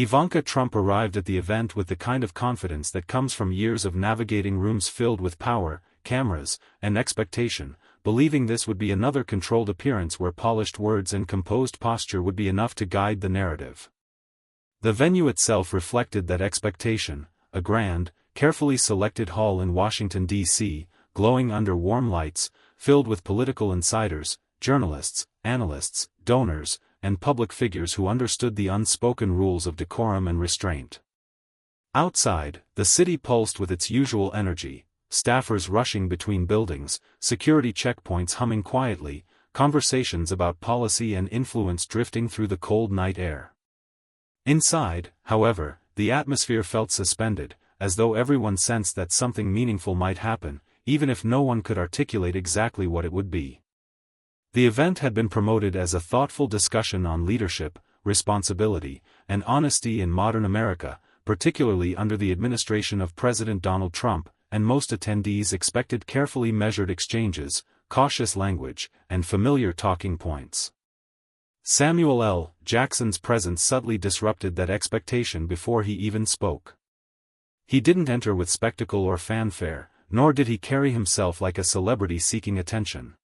Ivanka Trump arrived at the event with the kind of confidence that comes from years of navigating rooms filled with power, cameras, and expectation, believing this would be another controlled appearance where polished words and composed posture would be enough to guide the narrative. The venue itself reflected that expectation, a grand, carefully selected hall in Washington, D.C., glowing under warm lights, filled with political insiders, journalists, analysts, donors, and public figures who understood the unspoken rules of decorum and restraint. Outside, the city pulsed with its usual energy, staffers rushing between buildings, security checkpoints humming quietly, conversations about policy and influence drifting through the cold night air. Inside, however, the atmosphere felt suspended, as though everyone sensed that something meaningful might happen, even if no one could articulate exactly what it would be. The event had been promoted as a thoughtful discussion on leadership, responsibility, and honesty in modern America, particularly under the administration of President Donald Trump, and most attendees expected carefully measured exchanges, cautious language, and familiar talking points. Samuel L. Jackson's presence subtly disrupted that expectation before he even spoke. He didn't enter with spectacle or fanfare, nor did he carry himself like a celebrity seeking attention.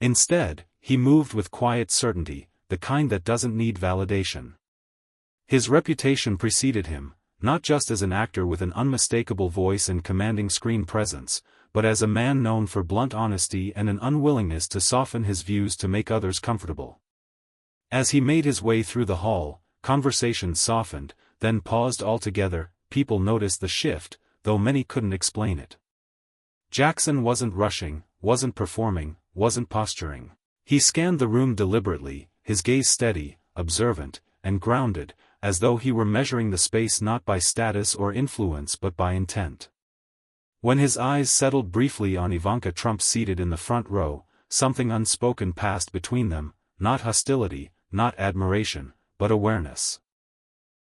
Instead, he moved with quiet certainty, the kind that doesn't need validation. His reputation preceded him, not just as an actor with an unmistakable voice and commanding screen presence, but as a man known for blunt honesty and an unwillingness to soften his views to make others comfortable. As he made his way through the hall, conversations softened, then paused altogether. People noticed the shift, though many couldn't explain it. Jackson wasn't rushing, wasn't performing, wasn't posturing. He scanned the room deliberately, his gaze steady, observant, and grounded, as though he were measuring the space not by status or influence but by intent. When his eyes settled briefly on Ivanka Trump seated in the front row, something unspoken passed between them, not hostility, not admiration, but awareness.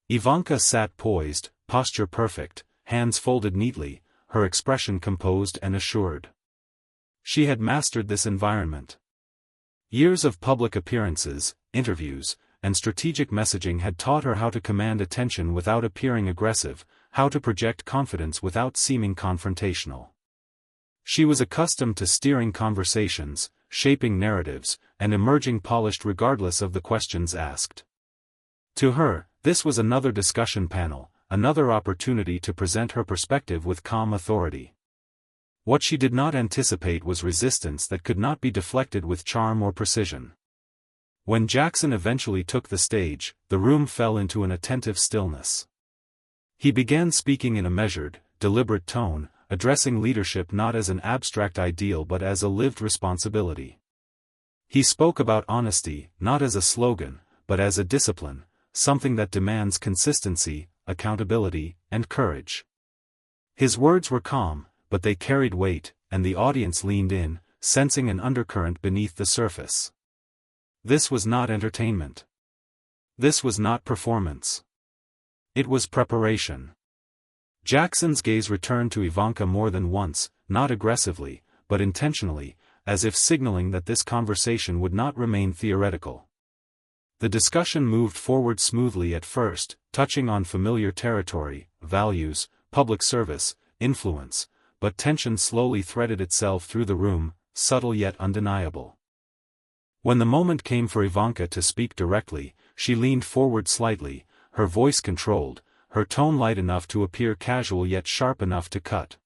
Ivanka sat poised, posture perfect, hands folded neatly, her expression composed and assured. She had mastered this environment. Years of public appearances, interviews, and strategic messaging had taught her how to command attention without appearing aggressive, how to project confidence without seeming confrontational. She was accustomed to steering conversations, shaping narratives, and emerging polished regardless of the questions asked. To her, this was another discussion panel, another opportunity to present her perspective with calm authority. What she did not anticipate was resistance that could not be deflected with charm or precision. When Jackson eventually took the stage, the room fell into an attentive stillness. He began speaking in a measured, deliberate tone, addressing leadership not as an abstract ideal but as a lived responsibility. He spoke about honesty, not as a slogan, but as a discipline, something that demands consistency, accountability, and courage. His words were calm, but they carried weight, and the audience leaned in, sensing an undercurrent beneath the surface. This was not entertainment. This was not performance. It was preparation. Jackson's gaze returned to Ivanka more than once, not aggressively, but intentionally, as if signaling that this conversation would not remain theoretical. The discussion moved forward smoothly at first, touching on familiar territory, values, public service, influence, but tension slowly threaded itself through the room, subtle yet undeniable. When the moment came for Ivanka to speak directly, she leaned forward slightly, her voice controlled, her tone light enough to appear casual yet sharp enough to cut.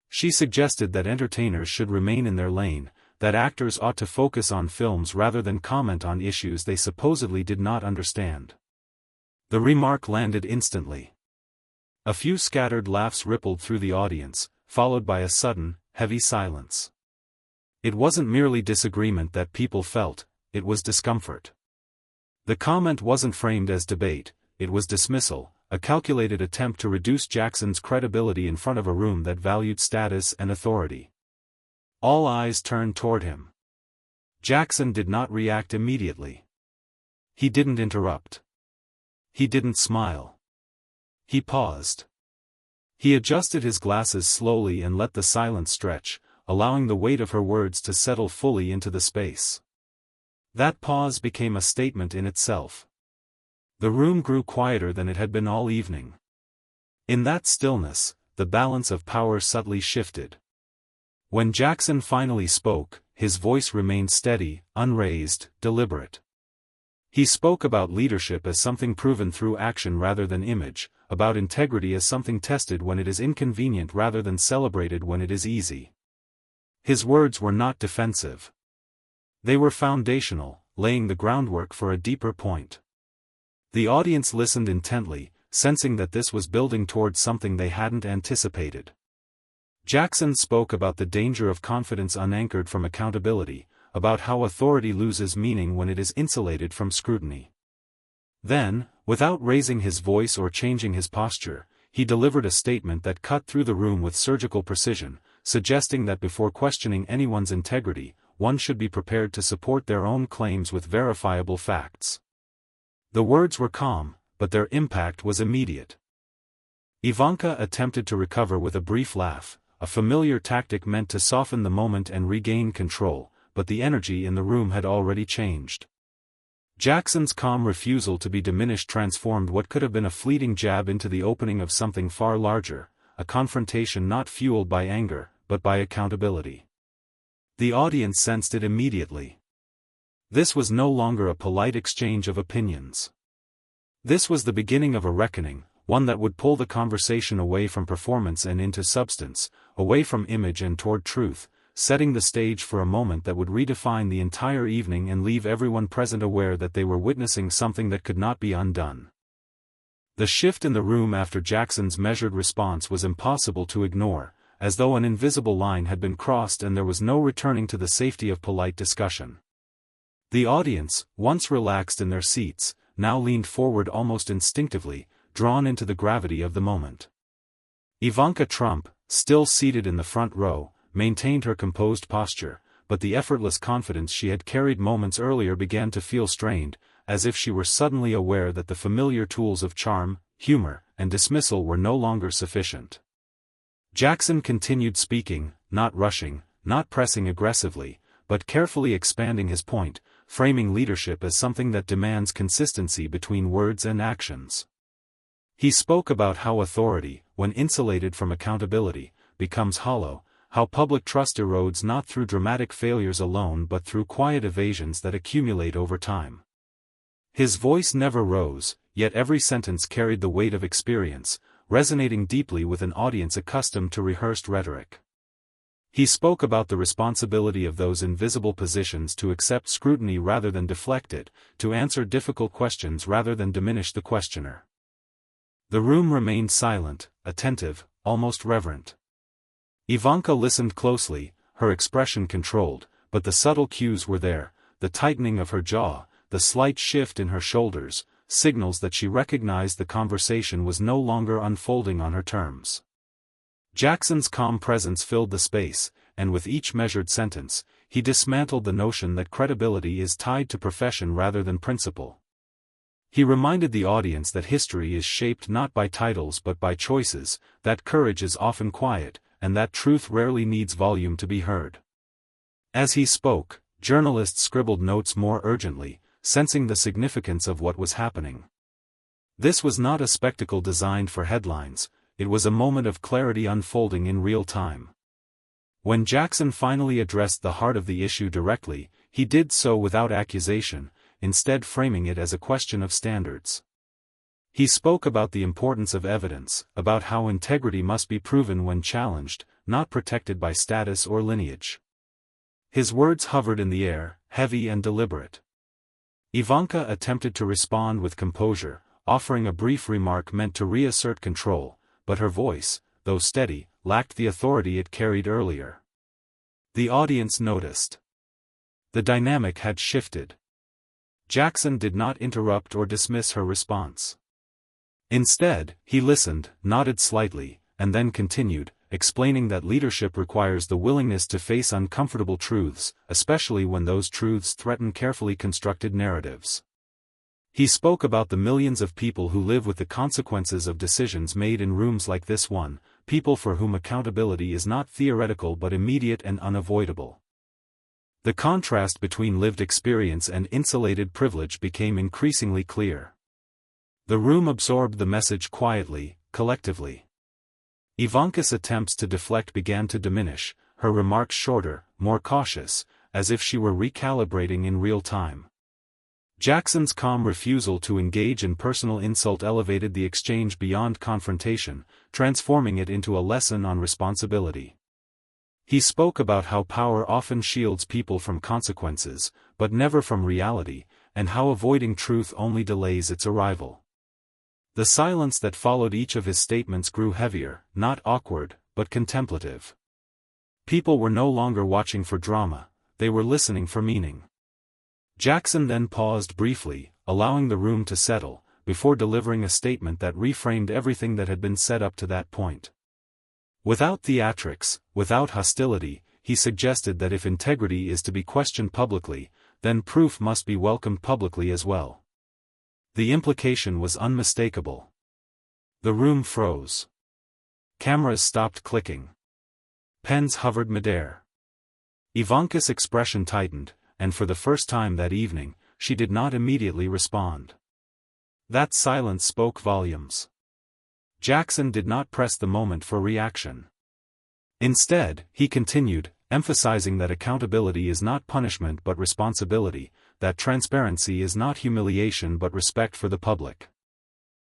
She suggested that entertainers should remain in their lane, that actors ought to focus on films rather than comment on issues they supposedly did not understand. The remark landed instantly. A few scattered laughs rippled through the audience, followed by a sudden, heavy silence. It wasn't merely disagreement that people felt, it was discomfort. The comment wasn't framed as debate, it was dismissal, a calculated attempt to reduce Jackson's credibility in front of a room that valued status and authority. All eyes turned toward him. Jackson did not react immediately. He didn't interrupt. He didn't smile. He paused. He adjusted his glasses slowly and let the silence stretch, allowing the weight of her words to settle fully into the space. That pause became a statement in itself. The room grew quieter than it had been all evening. In that stillness, the balance of power subtly shifted. When Jackson finally spoke, his voice remained steady, unraised, deliberate. He spoke about leadership as something proven through action rather than image, about integrity as something tested when it is inconvenient rather than celebrated when it is easy. His words were not defensive. They were foundational, laying the groundwork for a deeper point. The audience listened intently, sensing that this was building towards something they hadn't anticipated. Jackson spoke about the danger of confidence unanchored from accountability, about how authority loses meaning when it is insulated from scrutiny. Then, without raising his voice or changing his posture, he delivered a statement that cut through the room with surgical precision, suggesting that before questioning anyone's integrity, one should be prepared to support their own claims with verifiable facts. The words were calm, but their impact was immediate. Ivanka attempted to recover with a brief laugh, a familiar tactic meant to soften the moment and regain control, but the energy in the room had already changed. Jackson's calm refusal to be diminished transformed what could have been a fleeting jab into the opening of something far larger, a confrontation not fueled by anger, but by accountability. The audience sensed it immediately. This was no longer a polite exchange of opinions. This was the beginning of a reckoning, one that would pull the conversation away from performance and into substance, away from image and toward truth, setting the stage for a moment that would redefine the entire evening and leave everyone present aware that they were witnessing something that could not be undone. The shift in the room after Jackson's measured response was impossible to ignore, as though an invisible line had been crossed and there was no returning to the safety of polite discussion. The audience, once relaxed in their seats, now leaned forward almost instinctively, drawn into the gravity of the moment. Ivanka Trump, still seated in the front row, maintained her composed posture, but the effortless confidence she had carried moments earlier began to feel strained, as if she were suddenly aware that the familiar tools of charm, humor, and dismissal were no longer sufficient. Jackson continued speaking, not rushing, not pressing aggressively, but carefully expanding his point, framing leadership as something that demands consistency between words and actions. He spoke about how authority, when insulated from accountability, becomes hollow, how public trust erodes not through dramatic failures alone but through quiet evasions that accumulate over time. His voice never rose, yet every sentence carried the weight of experience, resonating deeply with an audience accustomed to rehearsed rhetoric. He spoke about the responsibility of those in visible positions to accept scrutiny rather than deflect it, to answer difficult questions rather than diminish the questioner. The room remained silent, attentive, almost reverent. Ivanka listened closely, her expression controlled, but the subtle cues were there, the tightening of her jaw, the slight shift in her shoulders, signals that she recognized the conversation was no longer unfolding on her terms. Jackson's calm presence filled the space, and with each measured sentence, he dismantled the notion that credibility is tied to profession rather than principle. He reminded the audience that history is shaped not by titles but by choices, that courage is often quiet, and that truth rarely needs volume to be heard. As he spoke, journalists scribbled notes more urgently, sensing the significance of what was happening. This was not a spectacle designed for headlines, it was a moment of clarity unfolding in real time. When Jackson finally addressed the heart of the issue directly, he did so without accusation, instead framing it as a question of standards. He spoke about the importance of evidence, about how integrity must be proven when challenged, not protected by status or lineage. His words hovered in the air, heavy and deliberate. Ivanka attempted to respond with composure, offering a brief remark meant to reassert control, but her voice, though steady, lacked the authority it carried earlier. The audience noticed. The dynamic had shifted. Jackson did not interrupt or dismiss her response. Instead, he listened, nodded slightly, and then continued, explaining that leadership requires the willingness to face uncomfortable truths, especially when those truths threaten carefully constructed narratives. He spoke about the millions of people who live with the consequences of decisions made in rooms like this one, people for whom accountability is not theoretical but immediate and unavoidable. The contrast between lived experience and insulated privilege became increasingly clear. The room absorbed the message quietly, collectively. Ivanka's attempts to deflect began to diminish, her remarks shorter, more cautious, as if she were recalibrating in real time. Jackson's calm refusal to engage in personal insult elevated the exchange beyond confrontation, transforming it into a lesson on responsibility. He spoke about how power often shields people from consequences, but never from reality, and how avoiding truth only delays its arrival. The silence that followed each of his statements grew heavier, not awkward, but contemplative. People were no longer watching for drama, they were listening for meaning. Jackson then paused briefly, allowing the room to settle, before delivering a statement that reframed everything that had been said up to that point. Without theatrics, without hostility, he suggested that if integrity is to be questioned publicly, then proof must be welcomed publicly as well. The implication was unmistakable. The room froze. Cameras stopped clicking. Pens hovered midair. Ivanka's expression tightened, and for the first time that evening, she did not immediately respond. That silence spoke volumes. Jackson did not press the moment for reaction. Instead, he continued, emphasizing that accountability is not punishment but responsibility, that transparency is not humiliation but respect for the public.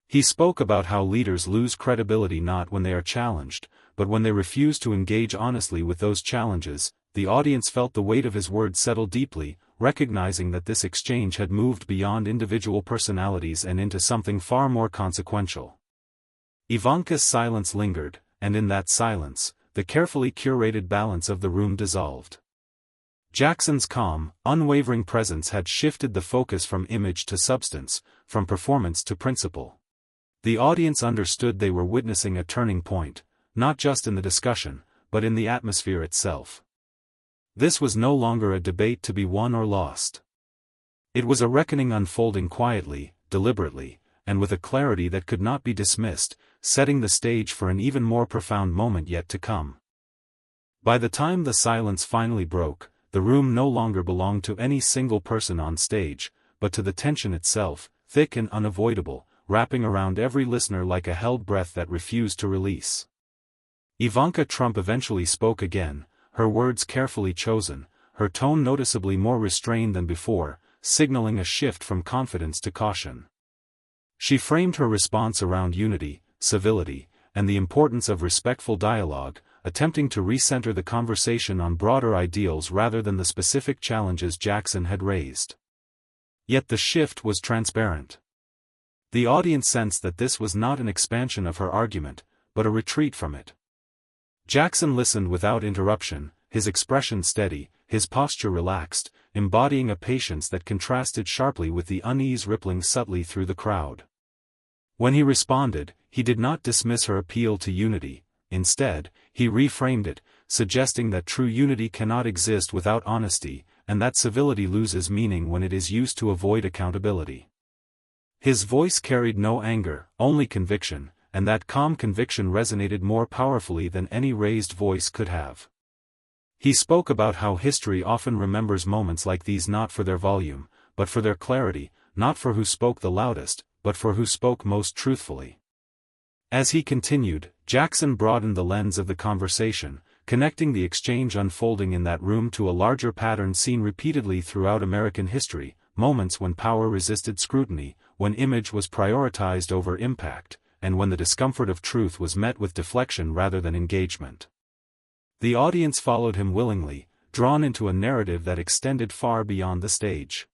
He spoke about how leaders lose credibility not when they are challenged, but when they refuse to engage honestly with those challenges. The audience felt the weight of his words settle deeply, recognizing that this exchange had moved beyond individual personalities and into something far more consequential. Ivanka's silence lingered, and in that silence, the carefully curated balance of the room dissolved. Jackson's calm, unwavering presence had shifted the focus from image to substance, from performance to principle. The audience understood they were witnessing a turning point, not just in the discussion, but in the atmosphere itself. This was no longer a debate to be won or lost. It was a reckoning unfolding quietly, deliberately, and with a clarity that could not be dismissed, setting the stage for an even more profound moment yet to come. By the time the silence finally broke, the room no longer belonged to any single person on stage, but to the tension itself, thick and unavoidable, wrapping around every listener like a held breath that refused to release. Ivanka Trump eventually spoke again, her words carefully chosen, her tone noticeably more restrained than before, signaling a shift from confidence to caution. She framed her response around unity, civility, and the importance of respectful dialogue, attempting to recenter the conversation on broader ideals rather than the specific challenges Jackson had raised. Yet the shift was transparent. The audience sensed that this was not an expansion of her argument, but a retreat from it. Jackson listened without interruption, his expression steady, his posture relaxed, embodying a patience that contrasted sharply with the unease rippling subtly through the crowd. When he responded, he did not dismiss her appeal to unity. Instead, he reframed it, suggesting that true unity cannot exist without honesty, and that civility loses meaning when it is used to avoid accountability. His voice carried no anger, only conviction, and that calm conviction resonated more powerfully than any raised voice could have. He spoke about how history often remembers moments like these not for their volume, but for their clarity, not for who spoke the loudest, but for who spoke most truthfully. As he continued, Jackson broadened the lens of the conversation, connecting the exchange unfolding in that room to a larger pattern seen repeatedly throughout American history, moments when power resisted scrutiny, when image was prioritized over impact, and when the discomfort of truth was met with deflection rather than engagement. The audience followed him willingly, drawn into a narrative that extended far beyond the stage.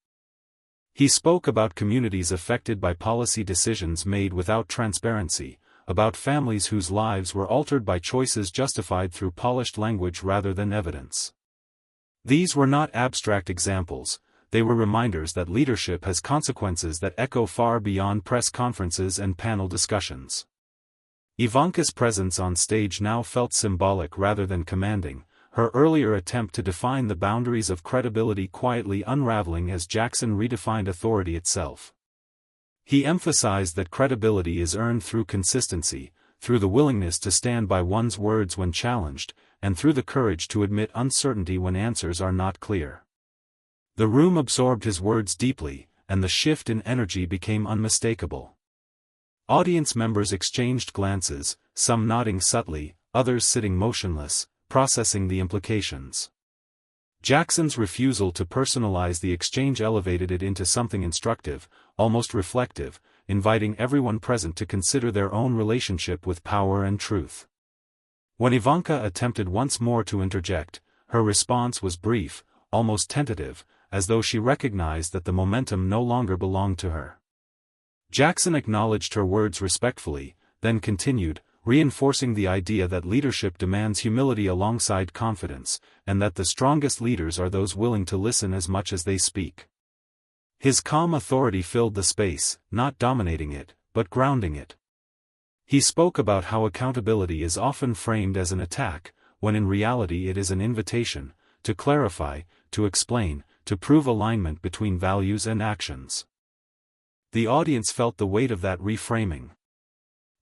He spoke about communities affected by policy decisions made without transparency, about families whose lives were altered by choices justified through polished language rather than evidence. These were not abstract examples, they were reminders that leadership has consequences that echo far beyond press conferences and panel discussions. Ivanka's presence on stage now felt symbolic rather than commanding, her earlier attempt to define the boundaries of credibility quietly unraveling as Jackson redefined authority itself. He emphasized that credibility is earned through consistency, through the willingness to stand by one's words when challenged, and through the courage to admit uncertainty when answers are not clear. The room absorbed his words deeply, and the shift in energy became unmistakable. Audience members exchanged glances, some nodding subtly, others sitting motionless, processing the implications. Jackson's refusal to personalize the exchange elevated it into something instructive, almost reflective, inviting everyone present to consider their own relationship with power and truth. When Ivanka attempted once more to interject, her response was brief, almost tentative, as though she recognized that the momentum no longer belonged to her. Jackson acknowledged her words respectfully, then continued, reinforcing the idea that leadership demands humility alongside confidence, and that the strongest leaders are those willing to listen as much as they speak. His calm authority filled the space, not dominating it, but grounding it. He spoke about how accountability is often framed as an attack, when in reality it is an invitation, to clarify, to explain, to prove alignment between values and actions. The audience felt the weight of that reframing.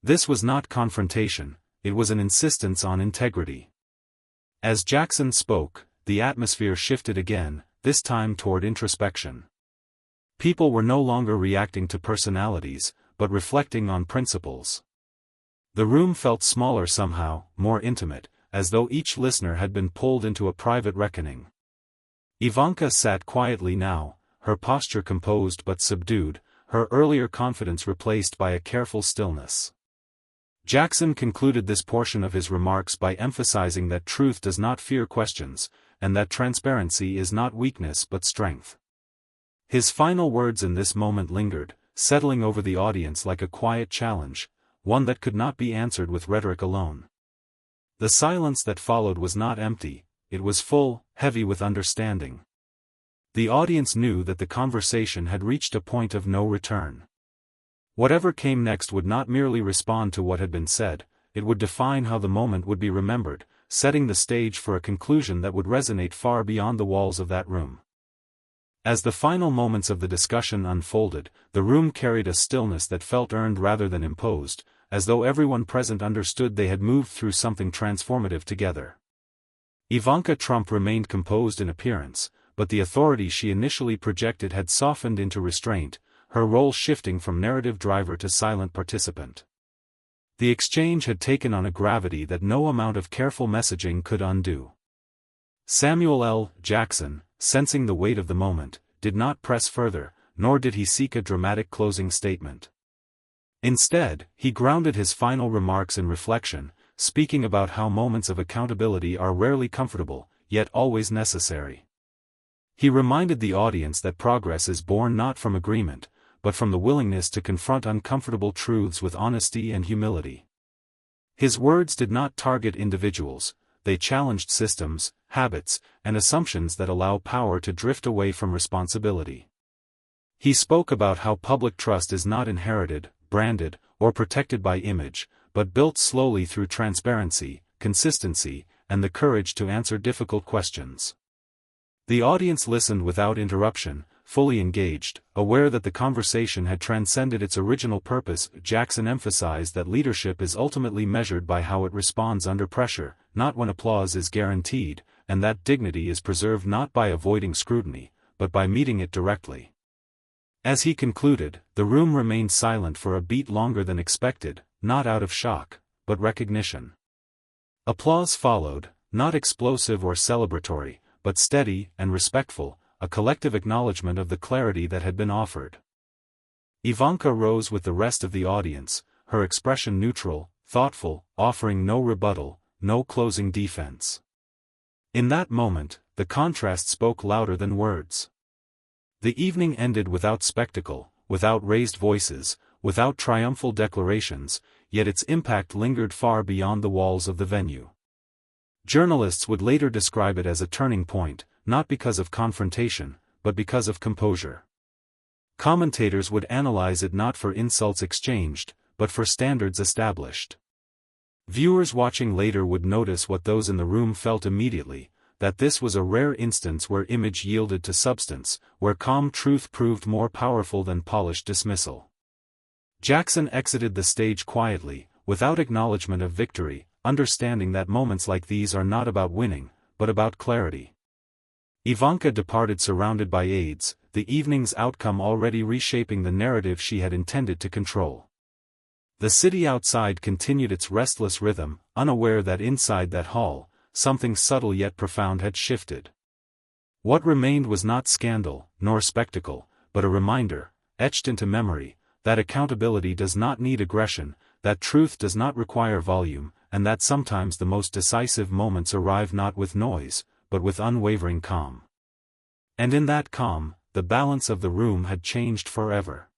This was not confrontation, it was an insistence on integrity. As Jackson spoke, the atmosphere shifted again, this time toward introspection. People were no longer reacting to personalities, but reflecting on principles. The room felt smaller somehow, more intimate, as though each listener had been pulled into a private reckoning. Ivanka sat quietly now, her posture composed but subdued, her earlier confidence replaced by a careful stillness. Jackson concluded this portion of his remarks by emphasizing that truth does not fear questions, and that transparency is not weakness but strength. His final words in this moment lingered, settling over the audience like a quiet challenge, one that could not be answered with rhetoric alone. The silence that followed was not empty, it was full, heavy with understanding. The audience knew that the conversation had reached a point of no return. Whatever came next would not merely respond to what had been said, it would define how the moment would be remembered, setting the stage for a conclusion that would resonate far beyond the walls of that room. As the final moments of the discussion unfolded, the room carried a stillness that felt earned rather than imposed, as though everyone present understood they had moved through something transformative together. Ivanka Trump remained composed in appearance, but the authority she initially projected had softened into restraint, her role shifting from narrative driver to silent participant. The exchange had taken on a gravity that no amount of careful messaging could undo. Samuel L. Jackson, sensing the weight of the moment, did not press further, nor did he seek a dramatic closing statement. Instead, he grounded his final remarks in reflection, speaking about how moments of accountability are rarely comfortable, yet always necessary. He reminded the audience that progress is born not from agreement, but from the willingness to confront uncomfortable truths with honesty and humility. His words did not target individuals, they challenged systems, habits, and assumptions that allow power to drift away from responsibility. He spoke about how public trust is not inherited, branded, or protected by image, but built slowly through transparency, consistency, and the courage to answer difficult questions. The audience listened without interruption, fully engaged, aware that the conversation had transcended its original purpose. Jackson emphasized that leadership is ultimately measured by how it responds under pressure, not when applause is guaranteed, and that dignity is preserved not by avoiding scrutiny, but by meeting it directly. As he concluded, the room remained silent for a beat longer than expected, not out of shock, but recognition. Applause followed, not explosive or celebratory, but steady and respectful, a collective acknowledgement of the clarity that had been offered. Ivanka rose with the rest of the audience, her expression neutral, thoughtful, offering no rebuttal, no closing defense. In that moment, the contrast spoke louder than words. The evening ended without spectacle, without raised voices, without triumphal declarations, yet its impact lingered far beyond the walls of the venue. Journalists would later describe it as a turning point, not because of confrontation, but because of composure. Commentators would analyze it not for insults exchanged, but for standards established. Viewers watching later would notice what those in the room felt immediately, that this was a rare instance where image yielded to substance, where calm truth proved more powerful than polished dismissal. Jackson exited the stage quietly, without acknowledgement of victory, understanding that moments like these are not about winning, but about clarity. Ivanka departed surrounded by aides, the evening's outcome already reshaping the narrative she had intended to control. The city outside continued its restless rhythm, unaware that inside that hall, something subtle yet profound had shifted. What remained was not scandal, nor spectacle, but a reminder, etched into memory, that accountability does not need aggression, that truth does not require volume, and that sometimes the most decisive moments arrive not with noise, but with unwavering calm. And in that calm, the balance of the room had changed forever.